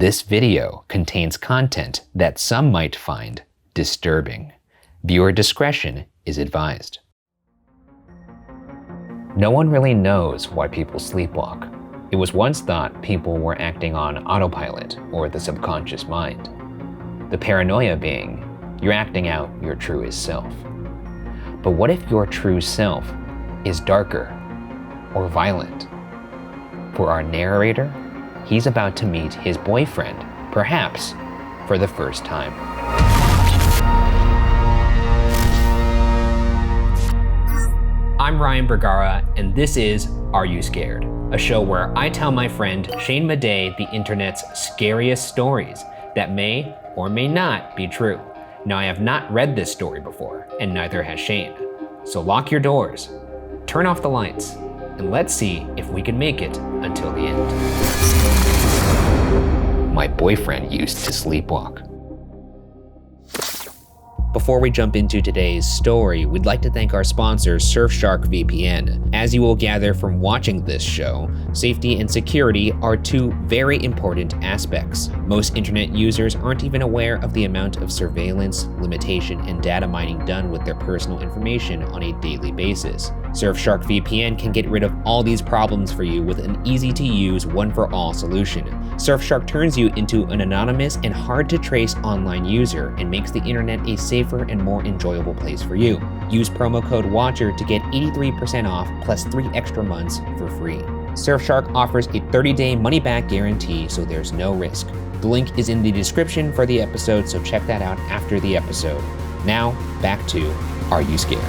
This video contains content that some might find disturbing. Viewer discretion is advised. No one really knows why people sleepwalk. It was once thought people were acting on autopilot or the subconscious mind. The paranoia being, you're acting out your truest self. But what if your true self is darker or violent? For our narrator, he's about to meet his boyfriend, perhaps for the first time. I'm Ryan Bergara, and this is Are You Scared? A show where I tell my friend Shane Madej the internet's scariest stories that may or may not be true. Now, I have not read this story before, and neither has Shane. So lock your doors, turn off the lights, and let's see if we can make it until the end. My boyfriend used to sleepwalk. Before we jump into today's story, we'd like to thank our sponsor, Surfshark VPN. As you will gather from watching this show, safety and security are two very important aspects. Most internet users aren't even aware of the amount of surveillance, limitation, and data mining done with their personal information on a daily basis. Surfshark VPN can get rid of all these problems for you with an easy-to-use, one-for-all solution. Surfshark turns you into an anonymous and hard-to-trace online user and makes the internet a safer and more enjoyable place for you. Use promo code WATCHER to get 83% off plus 3 extra months for free. Surfshark offers a 30-day money-back guarantee, so there's no risk. The link is in the description for the episode, so check that out after the episode. Now, back to Are You Scared?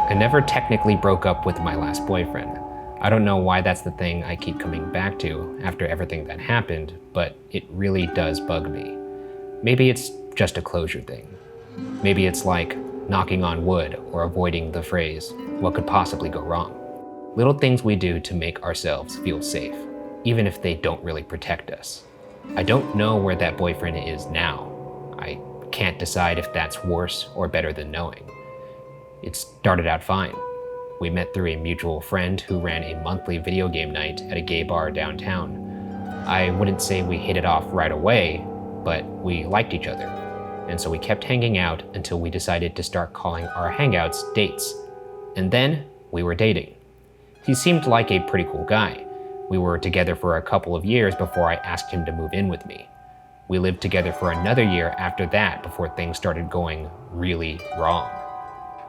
I never technically broke up with my last boyfriend. I don't know why that's the thing I keep coming back to after everything that happened, but it really does bug me. Maybe it's just a closure thing. Maybe it's like knocking on wood or avoiding the phrase, what could possibly go wrong? Little things we do to make ourselves feel safe, even if they don't really protect us. I don't know where that boyfriend is now. I can't decide if that's worse or better than knowing. It started out fine. We met through a mutual friend who ran a monthly video game night at a gay bar downtown. I wouldn't say we hit it off right away, but we liked each other. And so we kept hanging out until we decided to start calling our hangouts dates. And then we were dating. He seemed like a pretty cool guy. We were together for a couple of years before I asked him to move in with me. We lived together for another year after that before things started going really wrong.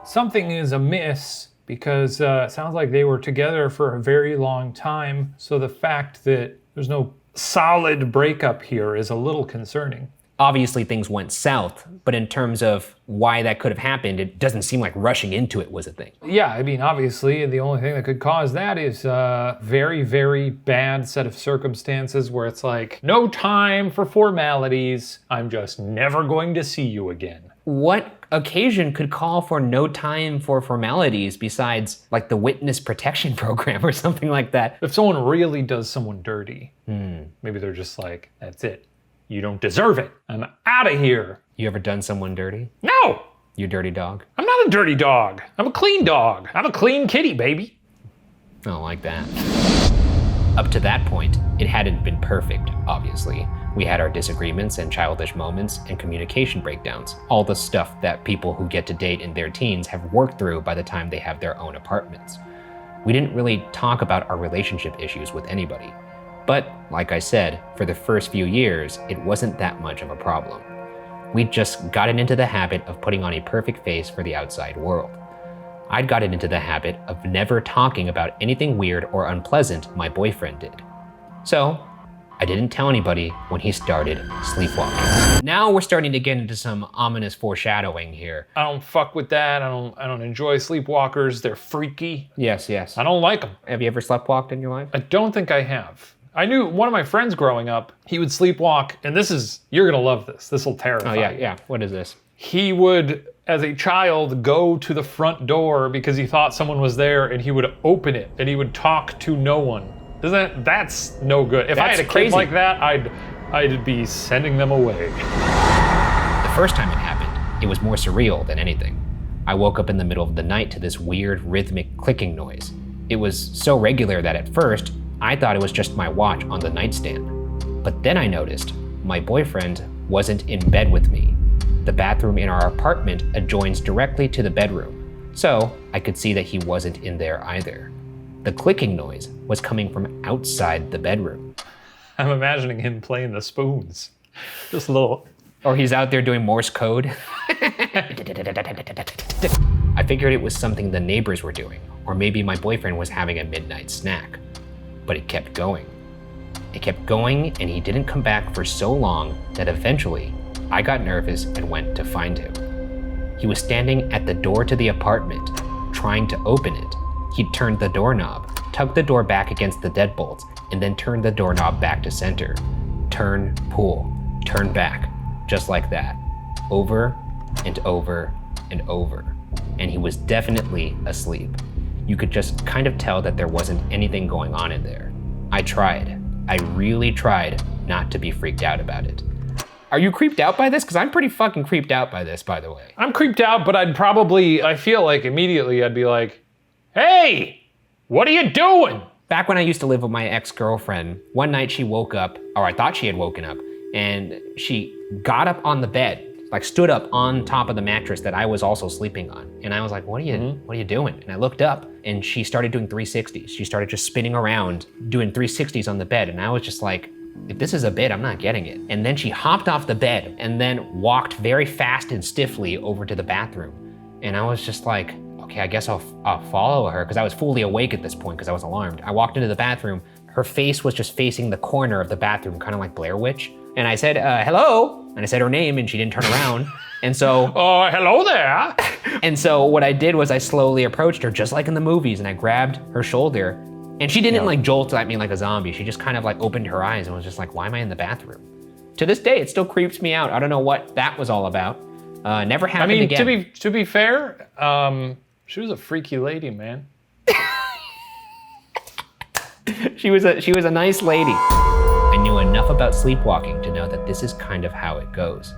Something is amiss because it sounds like they were together for a very long time. So the fact that there's no solid breakup here is a little concerning. Obviously things went south, but in terms of why that could have happened, it doesn't seem like rushing into it was a thing. Yeah, I mean, obviously the only thing that could cause that is a very, very bad set of circumstances where it's like, no time for formalities. I'm just never going to see you again. What occasion could call for no time for formalities besides like the witness protection program or something like that? If someone really does someone dirty, maybe they're just like, that's it. You don't deserve it. I'm out of here. You ever done someone dirty? No. You dirty dog? I'm not a dirty dog. I'm a clean dog. I'm a clean kitty, baby. I don't like that. Up to that point, it hadn't been perfect, obviously. We had our disagreements and childish moments and communication breakdowns, all the stuff that people who get to date in their teens have worked through by the time they have their own apartments. We didn't really talk about our relationship issues with anybody. But, like I said, for the first few years, it wasn't that much of a problem. We'd just gotten into the habit of putting on a perfect face for the outside world. I'd gotten into the habit of never talking about anything weird or unpleasant my boyfriend did. So, I didn't tell anybody when he started sleepwalking. Now we're starting to get into some ominous foreshadowing here. I don't fuck with that. I don't enjoy sleepwalkers. They're freaky. Yes. I don't like them. Have you ever sleptwalked in your life? I don't think I have. I knew one of my friends growing up, he would sleepwalk, and you're gonna love this. This will terrify you. Yeah. What is this? He would, as a child, go to the front door because he thought someone was there, and he would open it, and he would talk to no one. That's no good. If I had a kid like that, I'd be sending them away. The first time it happened, it was more surreal than anything. I woke up in the middle of the night to this weird rhythmic clicking noise. It was so regular that at first, I thought it was just my watch on the nightstand. But then I noticed my boyfriend wasn't in bed with me. The bathroom in our apartment adjoins directly to the bedroom, so I could see that he wasn't in there either. The clicking noise was coming from outside the bedroom. I'm imagining him playing the spoons. Just a little. Or he's out there doing Morse code. I figured it was something the neighbors were doing, or maybe my boyfriend was having a midnight snack. But it kept going. It kept going, and he didn't come back for so long that eventually I got nervous and went to find him. He was standing at the door to the apartment, trying to open it. He'd turned the doorknob, tugged the door back against the deadbolts, and then turned the doorknob back to center. Turn, pull, turn back, just like that. Over and over and over. And he was definitely asleep. You could just kind of tell that there wasn't anything going on in there. I really tried not to be freaked out about it. Are you creeped out by this? Because I'm pretty fucking creeped out by this, by the way. I'm creeped out, but I feel like immediately I'd be like, hey, what are you doing? Back when I used to live with my ex-girlfriend, one night she woke up, or I thought she had woken up, and she got up on the bed, like stood up on top of the mattress that I was also sleeping on. And I was like, what are you doing? And I looked up and she started doing 360s. She started just spinning around, doing 360s on the bed. And I was just like, if this is a bit, I'm not getting it. And then she hopped off the bed and then walked very fast and stiffly over to the bathroom. And I was just like, okay, I guess I'll follow her, because I was fully awake at this point because I was alarmed. I walked into the bathroom. Her face was just facing the corner of the bathroom, kind of like Blair Witch. And I said, hello. And I said her name and she didn't turn around. And so, hello there. And so what I did was I slowly approached her, just like in the movies, and I grabbed her shoulder. And she didn't like jolt at me like a zombie. She just kind of like opened her eyes and was just like, why am I in the bathroom? To this day, it still creeps me out. I don't know what that was all about. Never happened again. To be fair, she was a freaky lady, man. She was a nice lady. I knew enough about sleepwalking to know that this is kind of how it goes.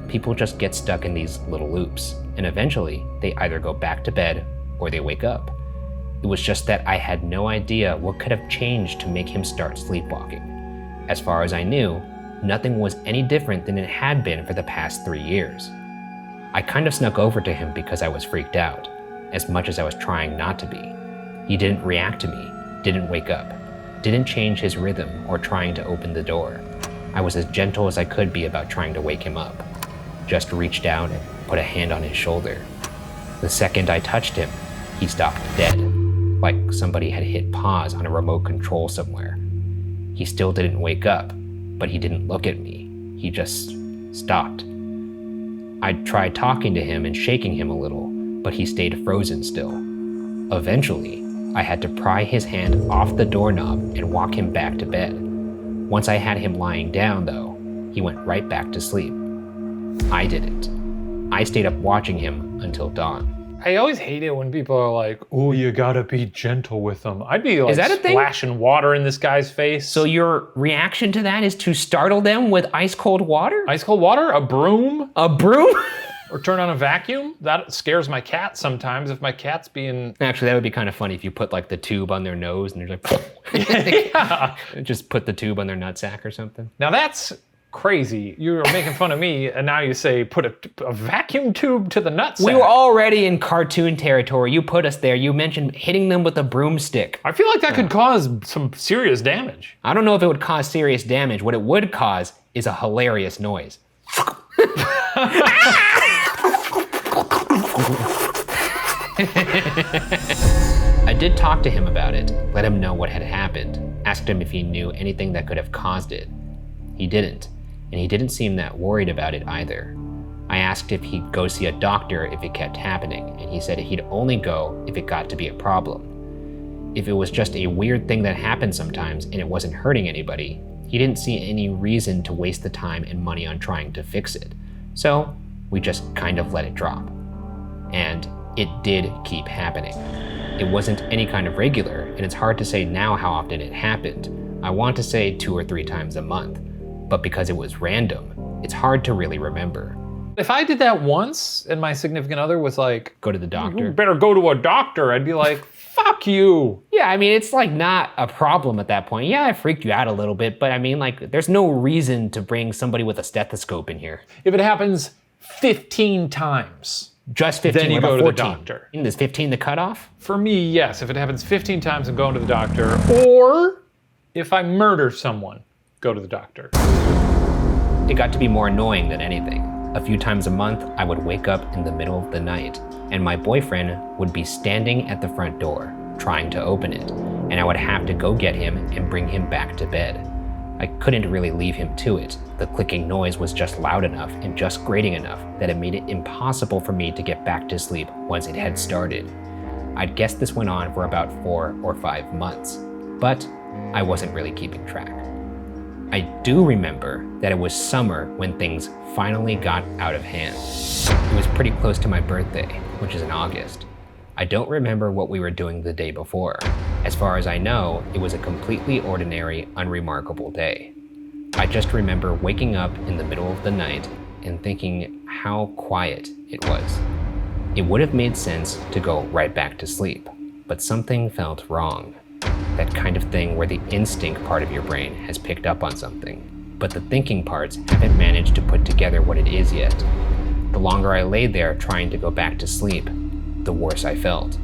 People just get stuck in these little loops, and eventually they either go back to bed or they wake up. It was just that I had no idea what could have changed to make him start sleepwalking. As far as I knew, nothing was any different than it had been for the past 3 years. I kind of snuck over to him because I was freaked out, as much as I was trying not to be. He didn't react to me, didn't wake up, didn't change his rhythm or trying to open the door. I was as gentle as I could be about trying to wake him up. Just reached down and put a hand on his shoulder. The second I touched him, he stopped dead, like somebody had hit pause on a remote control somewhere. He still didn't wake up, but he didn't look at me. He just stopped. I tried talking to him and shaking him a little, but he stayed frozen still. Eventually, I had to pry his hand off the doorknob and walk him back to bed. Once I had him lying down, though, he went right back to sleep. I didn't. I stayed up watching him until dawn. I always hate it when people are like, oh, you gotta be gentle with them. I'd be like splashing water in this guy's face. So your reaction to that is to startle them with ice cold water? Ice cold water? A broom? A broom? Or turn on a vacuum? That scares my cat sometimes if my cat's being... Actually, that would be kind of funny if you put like the tube on their nose and they're like... Yeah. Just put the tube on their nutsack or something. Now that's crazy. You're making fun of me and now you say put a vacuum tube to the nutsack. We were already in cartoon territory. You put us there. You mentioned hitting them with a broomstick. I feel like that could cause some serious damage. I don't know if it would cause serious damage. What it would cause is a hilarious noise. I did talk to him about it, let him know what had happened, asked him if he knew anything that could have caused it. He didn't, and he didn't seem that worried about it either. I asked if he'd go see a doctor if it kept happening, and he said he'd only go if it got to be a problem. If it was just a weird thing that happened sometimes and it wasn't hurting anybody, he didn't see any reason to waste the time and money on trying to fix it. So we just kind of let it drop. And it did keep happening. It wasn't any kind of regular, and it's hard to say now how often it happened. I want to say 2 or 3 times a month, but because it was random, it's hard to really remember. If I did that once and my significant other was like, Go to the doctor. you better go to a doctor, I'd be like, fuck you. Yeah, I mean, it's like not a problem at that point. Yeah, I freaked you out a little bit, but I mean, like, there's no reason to bring somebody with a stethoscope in here. If it happens 15 times, Just 15, then you what go about to 14? the doctor. Is 15 the cutoff? For me, yes. If it happens 15 times, I'm going to the doctor. Or if I murder someone, go to the doctor. It got to be more annoying than anything. A few times a month, I would wake up in the middle of the night, and my boyfriend would be standing at the front door, trying to open it, and I would have to go get him and bring him back to bed. I couldn't really leave him to it. The clicking noise was just loud enough and just grating enough that it made it impossible for me to get back to sleep once it had started. I'd guess this went on for about 4 or 5 months, but I wasn't really keeping track. I do remember that it was summer when things finally got out of hand. It was pretty close to my birthday, which is in August. I don't remember what we were doing the day before. As far as I know, it was a completely ordinary, unremarkable day. I just remember waking up in the middle of the night and thinking how quiet it was. It would have made sense to go right back to sleep, but something felt wrong. That kind of thing where the instinct part of your brain has picked up on something, but the thinking parts haven't managed to put together what it is yet. The longer I lay there trying to go back to sleep, the worse I felt.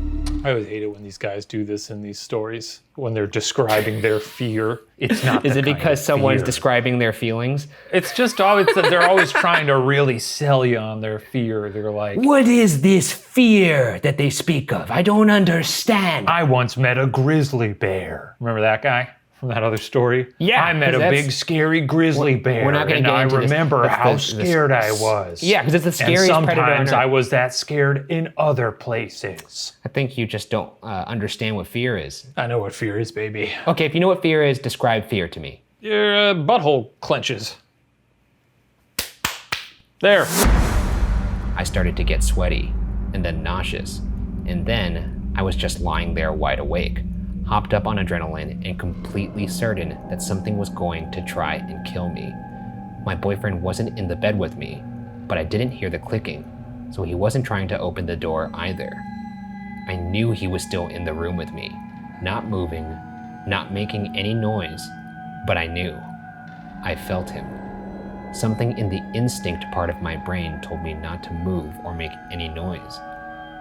I always hate it when these guys do this in these stories, when they're describing their fear. It's not Is it because someone's fear. describing their feelings? It's just always that they're always trying to really sell you on their fear. They're like, What is this fear that they speak of? I don't understand. I once met a grizzly bear. Remember that guy from that other story? Yeah, I met a 'cause big scary grizzly bear. we're not gonna and get I into this. remember That's how the- scared I was. Yeah, because it's the And scariest predator on sometimes Earth. I was that scared in other places. I think you just don't understand what fear is. I know what fear is, baby. Okay, if you know what fear is, describe fear to me. Your butthole clenches. There. I started to get sweaty, and then nauseous, and then I was just lying there wide awake, hopped up on adrenaline and completely certain that something was going to try and kill me. My boyfriend wasn't in the bed with me, but I didn't hear the clicking, so he wasn't trying to open the door either. I knew he was still in the room with me, not moving, not making any noise, but I knew. I felt him. Something in the instinct part of my brain told me not to move or make any noise.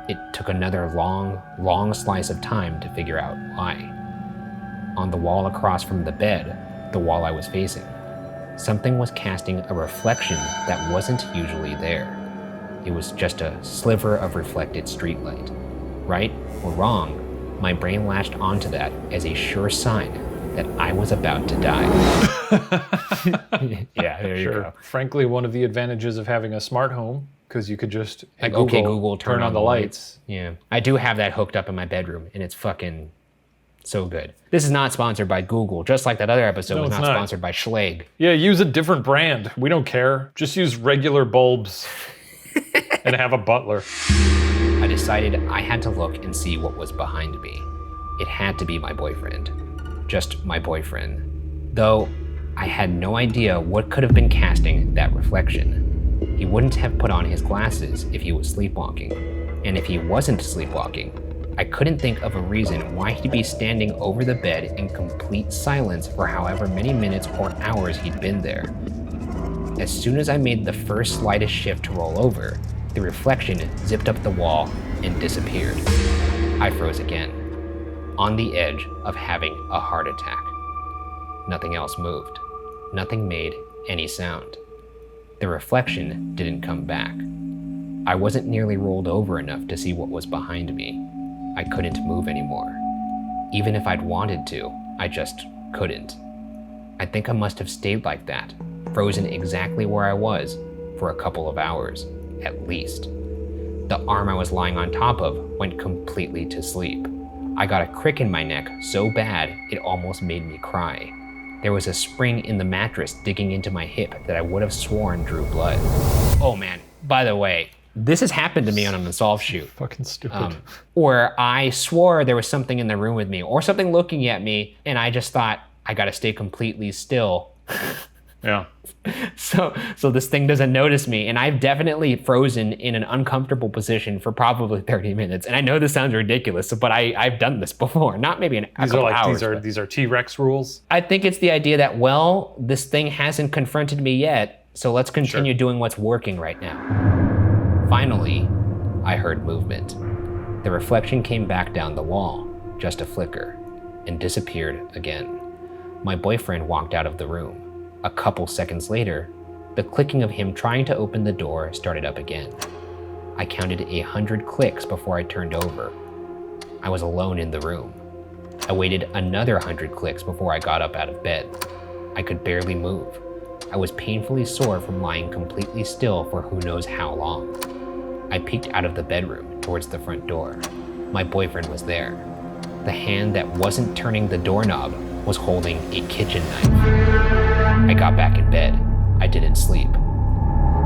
It took another long slice of time to figure out why. On the wall across from the bed, the wall I was facing, something was casting a reflection that wasn't usually there. It was just a sliver of reflected streetlight. Right or wrong, my brain latched onto that as a sure sign that I was about to die. Yeah, there you go. Frankly, one of the advantages of having a smart home, because you could just, Like, okay, Google, turn on the lights. Yeah, I do have that hooked up in my bedroom, and it's fucking so good. This is not sponsored by Google, just like that other episode No, was it's not not. sponsored by Schlage. Yeah, use a different brand. We don't care. Just use regular bulbs and have a butler. I decided I had to look and see what was behind me. It had to be my boyfriend. Just my boyfriend. Though I had no idea what could have been casting that reflection. He wouldn't have put on his glasses if he was sleepwalking. And if he wasn't sleepwalking, I couldn't think of a reason why he'd be standing over the bed in complete silence for however many minutes or hours he'd been there. As soon as I made the first slightest shift to roll over, the reflection zipped up the wall and disappeared. I froze again, on the edge of having a heart attack. Nothing else moved. Nothing made any sound. The reflection didn't come back. I wasn't nearly rolled over enough to see what was behind me. I couldn't move anymore. Even if I'd wanted to, I just couldn't. I think I must have stayed like that, frozen exactly where I was, for a couple of hours, at least. The arm I was lying on top of went completely to sleep. I got a crick in my neck so bad it almost made me cry. There was a spring in the mattress digging into my hip that I would have sworn drew blood. Oh man, by the way, this has happened to me on an Unsolved shoot. Fucking stupid. Where I swore there was something in the room with me or something looking at me, and I just thought, I gotta stay completely still Yeah. So this thing doesn't notice me, and I've definitely frozen in an uncomfortable position for probably 30 minutes. And I know this sounds ridiculous, but I've done this before. Not maybe a couple hours. These are T-Rex rules. I think it's the idea that, well, this thing hasn't confronted me yet, so let's continue doing what's working right now. Finally, I heard movement. The reflection came back down the wall, just a flicker, and disappeared again. My boyfriend walked out of the room. A couple seconds later, the clicking of him trying to open the door started up again. I counted 100 clicks before I turned over. I was alone in the room. I waited another 100 clicks before I got up out of bed. I could barely move. I was painfully sore from lying completely still for who knows how long. I peeked out of the bedroom towards the front door. My boyfriend was there. The hand that wasn't turning the doorknob was holding a kitchen knife. I got back in bed. I didn't sleep.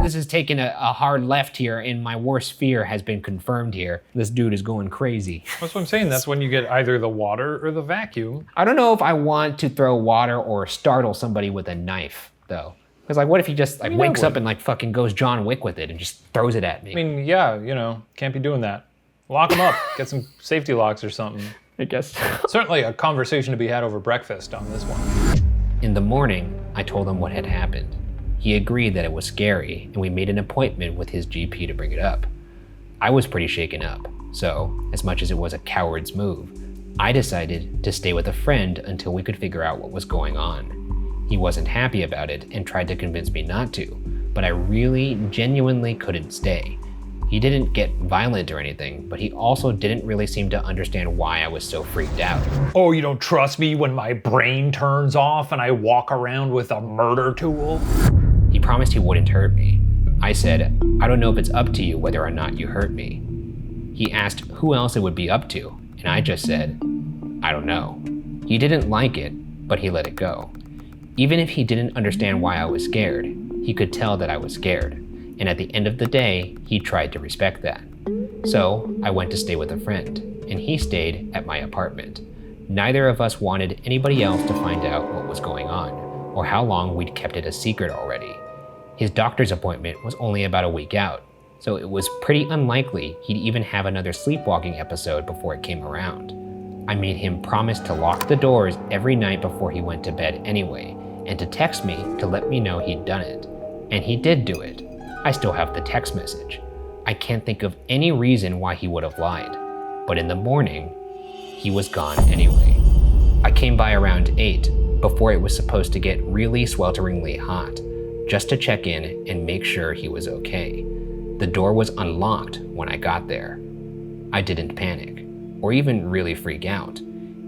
This has taken a hard left here, and my worst fear has been confirmed here. This dude is going crazy. That's what I'm saying. That's when you get either the water or the vacuum. I don't know if I want to throw water or startle somebody with a knife, though. Because like, what if he just like wakes up and like fucking goes John Wick with it and just throws it at me? I mean, yeah, can't be doing that. Lock him up. Get some safety locks or something. I guess. Certainly a conversation to be had over breakfast on this one. In the morning, I told him what had happened. He agreed that it was scary, and we made an appointment with his GP to bring it up. I was pretty shaken up, so, as much as it was a coward's move, I decided to stay with a friend until we could figure out what was going on. He wasn't happy about it and tried to convince me not to, but I really, genuinely couldn't stay. He didn't get violent or anything, but he also didn't really seem to understand why I was so freaked out. Oh, you don't trust me when my brain turns off and I walk around with a murder tool? He promised he wouldn't hurt me. I said, I don't know if it's up to you whether or not you hurt me. He asked who else it would be up to, and I just said, I don't know. He didn't like it, but he let it go. Even if he didn't understand why I was scared, he could tell that I was scared. And at the end of the day, he tried to respect that. So I went to stay with a friend, and he stayed at my apartment. Neither of us wanted anybody else to find out what was going on, or how long we'd kept it a secret already. His doctor's appointment was only about a week out, so it was pretty unlikely he'd even have another sleepwalking episode before it came around. I made him promise to lock the doors every night before he went to bed anyway, and to text me to let me know he'd done it. And he did do it. I still have the text message. I can't think of any reason why he would have lied. But in the morning, he was gone anyway. I came by around 8, before it was supposed to get really swelteringly hot, just to check in and make sure he was okay. The door was unlocked when I got there. I didn't panic, or even really freak out.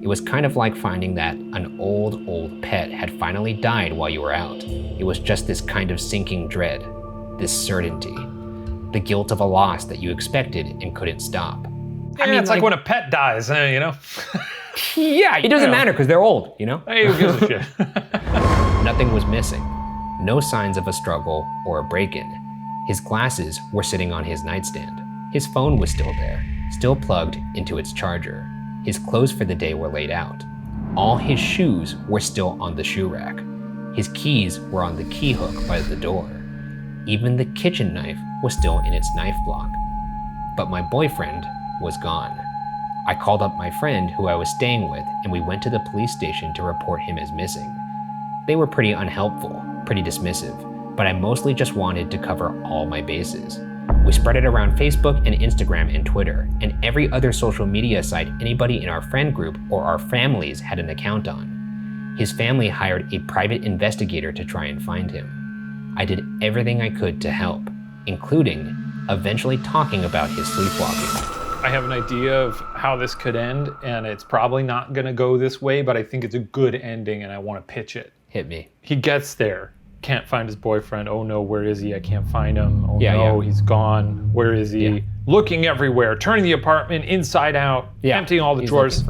It was kind of like finding that an old pet had finally died while you were out. It was just this kind of sinking dread. This certainty, the guilt of a loss that you expected and couldn't stop. Yeah, I mean, it's like when a pet dies, Yeah, it doesn't matter because they're old, Hey, who gives a shit? Nothing was missing. No signs of a struggle or a break-in. His glasses were sitting on his nightstand. His phone was still there, still plugged into its charger. His clothes for the day were laid out. All his shoes were still on the shoe rack. His keys were on the key hook by the door. Even the kitchen knife was still in its knife block. But my boyfriend was gone. I called up my friend who I was staying with, and we went to the police station to report him as missing. They were pretty unhelpful, pretty dismissive, but I mostly just wanted to cover all my bases. We spread it around Facebook and Instagram and Twitter, and every other social media site anybody in our friend group or our families had an account on. His family hired a private investigator to try and find him. I did everything I could to help, including eventually talking about his sleepwalking. I have an idea of how this could end, and it's probably not gonna go this way, but I think it's a good ending and I wanna pitch it. Hit me. He gets there, can't find his boyfriend. Oh no, where is he? I can't find him. Oh no, he's gone. Where is he? Yeah. Looking everywhere, turning the apartment inside out, emptying all the drawers.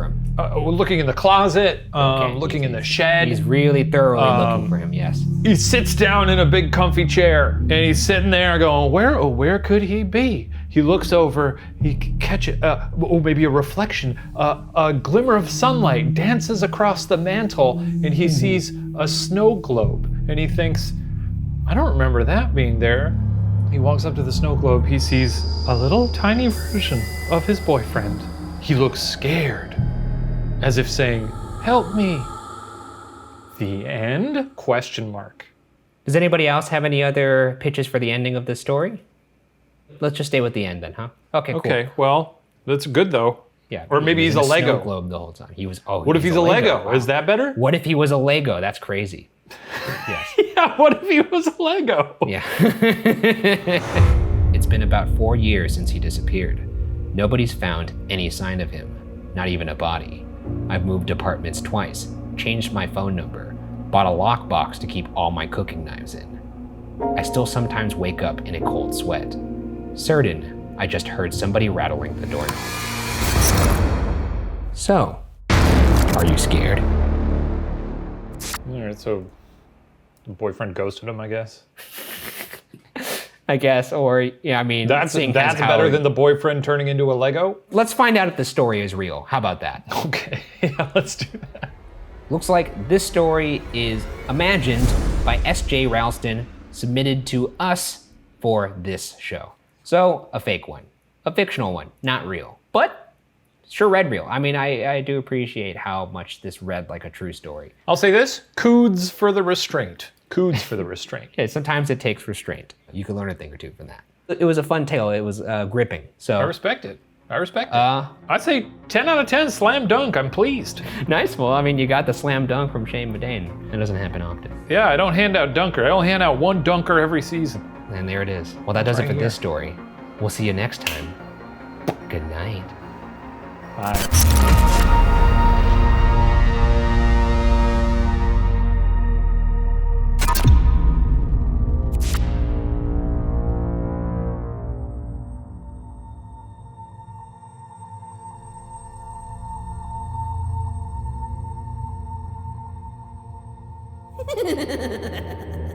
Looking in the closet, looking in the shed. He's really thoroughly looking for him, yes. He sits down in a big comfy chair and he's sitting there going, where could he be? He looks over, he catches, maybe a reflection, a glimmer of sunlight dances across the mantle and he sees a snow globe. and he thinks, I don't remember that being there. He walks up to the snow globe. He sees a little tiny version of his boyfriend. He looks scared, as if saying, help me. The end? Question mark. Does anybody else have any other pitches for the ending of this story? Let's just stay with the end then, huh? Okay, cool. Okay, well, that's good though. Yeah. Or maybe he's a Lego. Snow globe the whole time. What if he's a Lego? Wow. Is that better? What if he was a Lego? That's crazy. Yes. Yeah, what if he was a Lego? Yeah. It's been about 4 years since he disappeared. Nobody's found any sign of him, not even a body. I've moved apartments twice, changed my phone number, bought a lockbox to keep all my cooking knives in. I still sometimes wake up in a cold sweat, certain I just heard somebody rattling the door. So, are you scared? All right, so the boyfriend ghosted him, I guess. I guess, or yeah, I mean, That's better than the boyfriend turning into a Lego? Let's find out if the story is real. How about that? Okay, yeah, let's do that. Looks like this story is imagined by S.J. Ralston, submitted to us for this show. So, a fake one. A fictional one, not real. But, sure read real. I mean, I do appreciate how much this read like a true story. I'll say this, coods for the restraint. Coods for the restraint. Yeah, sometimes it takes restraint. You can learn a thing or two from that. It was a fun tale. It was gripping. So I respect it. I'd say 10 out of 10, slam dunk. I'm pleased. Nice. Well, I mean, you got the slam dunk from Shane Madej. That doesn't happen often. Yeah, I don't hand out dunker. I only hand out one dunker every season. And there it is. Well, that does it for this story. We'll see you next time. Good night. Bye. Ha ha ha ha ha!